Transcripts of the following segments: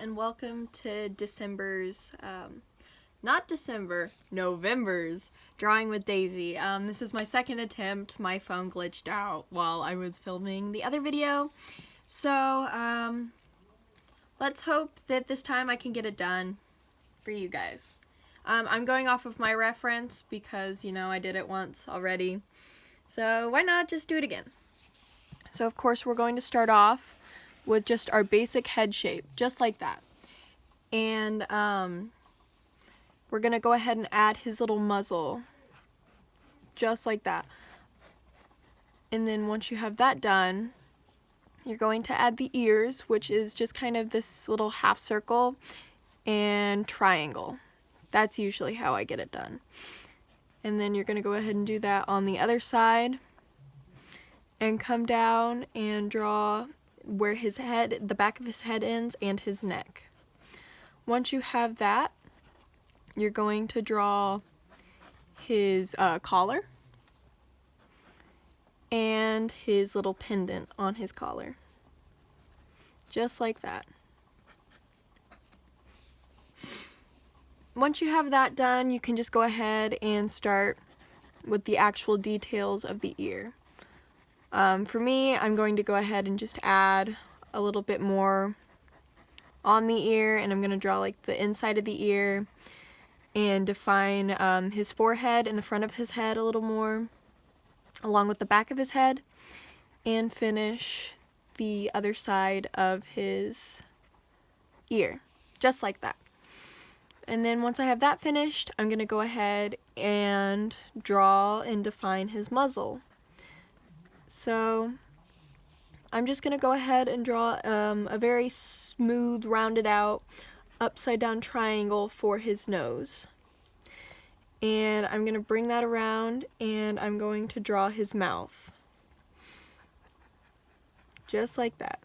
and welcome to November's Drawing with Daisy. This is my second attempt. My phone glitched out while I was filming the other video. So, let's hope that this time I can get it done for you guys. I'm going off of my reference because, you know, I did it once already. So why not just do it again? So of course we're going to start off with just our basic head shape, just like that. And we're going to go ahead and add his little muzzle, just like that. And then once you have that done, you're going to add the ears, which is just kind of this little half circle and triangle. That's usually how I get it done. And then you're going to go ahead and do that on the other side and come down and draw where his head, the back of his head ends, and his neck. Once you have that, you're going to draw his collar and his little pendant on his collar. Just like that. Once you have that done, you can just go ahead and start with the actual details of the ear. For me, I'm going to go ahead and just add a little bit more on the ear, and I'm going to draw like the inside of the ear and define his forehead and the front of his head a little more, along with the back of his head, and finish the other side of his ear, just like that. And then once I have that finished, I'm going to go ahead and draw and define his muzzle. So I'm just going to go ahead and draw a very smooth, rounded out, upside down triangle for his nose. And I'm going to bring that around and I'm going to draw his mouth. Just like that.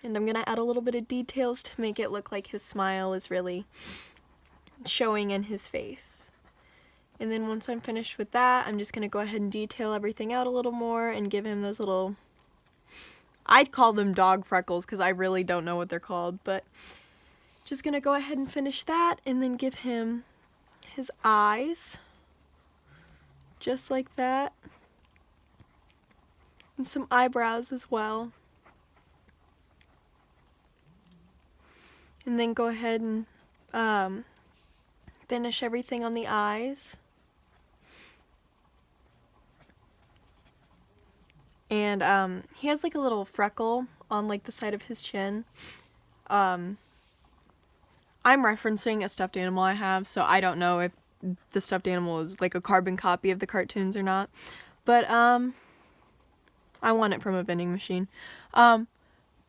And I'm going to add a little bit of details to make it look like his smile is really showing in his face. And then once I'm finished with that, I'm just going to go ahead and detail everything out a little more and give him those little, I'd call them dog freckles because I really don't know what they're called, but just going to go ahead and finish that and then give him his eyes, just like that, and some eyebrows as well. And then go ahead and finish everything on the eyes. And he has like a little freckle on like the side of his chin. I'm referencing a stuffed animal I have, so I don't know if the stuffed animal is like a carbon copy of the cartoons or not. But I want it from a vending machine.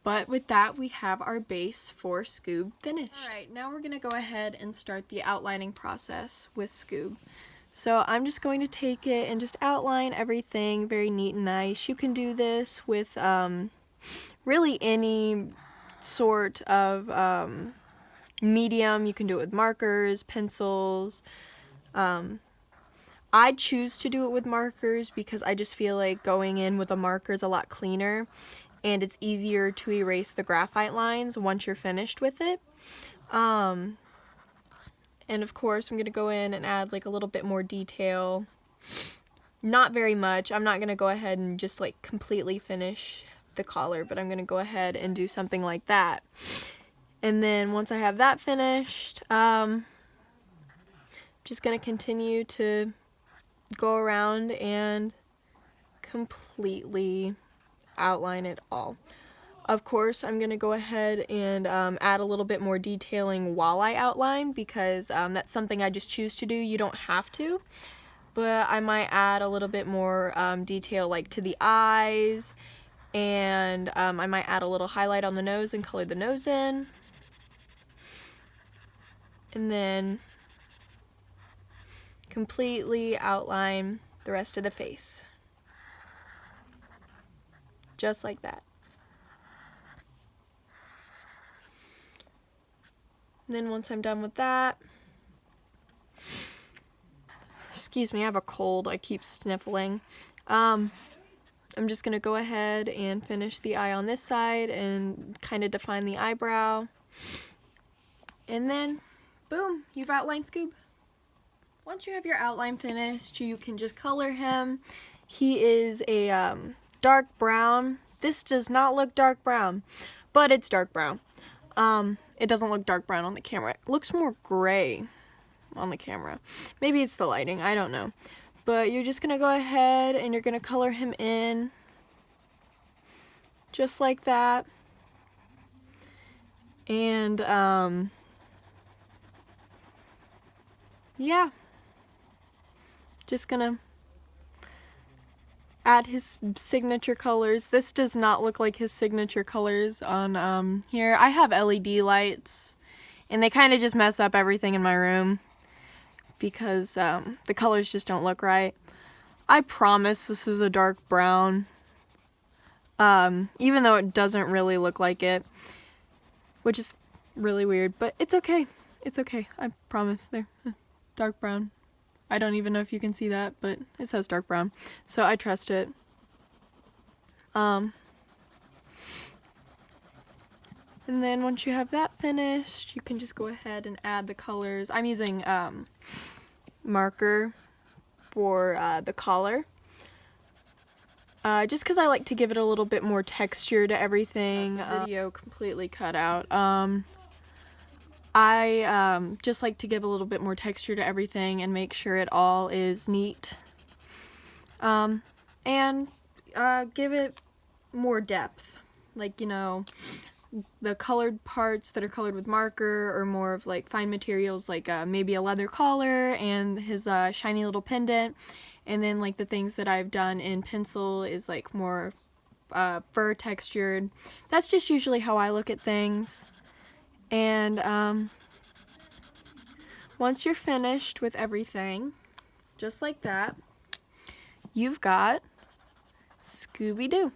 But with that, we have our base for Scoob finished. Alright, now we're going to go ahead and start the outlining process with Scoob. So I'm just going to take it and just outline everything very neat and nice. You can do this with really any sort of medium. You can do it with markers, pencils. I choose to do it with markers because I just feel like going in with a marker is a lot cleaner. And it's easier to erase the graphite lines once you're finished with it. And of course, I'm going to go in and add like a little bit more detail. Not very much. I'm not going to go ahead and just like completely finish the collar, but I'm going to go ahead and do something like that. And then once I have that finished, I'm just going to continue to go around and completely outline it all. Of course, I'm going to go ahead and add a little bit more detailing while I outline because that's something I just choose to do. You don't have to, but I might add a little bit more detail like to the eyes, and I might add a little highlight on the nose and color the nose in, and then completely outline the rest of the face. Just like that. And then once I'm done with that, excuse me, I have a cold, I keep sniffling. I'm just going to go ahead and finish the eye on this side and kind of define the eyebrow. And then, boom, you've outlined Scoob. Once you have your outline finished, you can just color him. He is a dark brown. This does not look dark brown, but it's dark brown. It doesn't look dark brown on the camera. It looks more gray on the camera. Maybe it's the lighting, I don't know. But you're just going to go ahead and you're going to color him in just like that. And yeah, just gonna add his signature colors. This does not look like his signature colors on here. I have LED lights and they kind of just mess up everything in my room because the colors just don't look right. I promise this is a dark brown, even though it doesn't really look like it, which is really weird, but it's okay. It's okay. I promise. There. Dark brown. I don't even know if you can see that, but it says dark brown, so I trust it. And then once you have that finished, you can just go ahead and add the colors. I'm using marker for the collar, just because I like to give it a little bit more texture to everything. Video completely cut out. I just like to give a little bit more texture to everything and make sure it all is neat, and give it more depth, like, you know, the colored parts that are colored with marker or more of like fine materials, like maybe a leather collar and his shiny little pendant, and then like the things that I've done in pencil is like more fur textured. That's just usually how I look at things. And once you're finished with everything, just like that, you've got Scooby-Doo.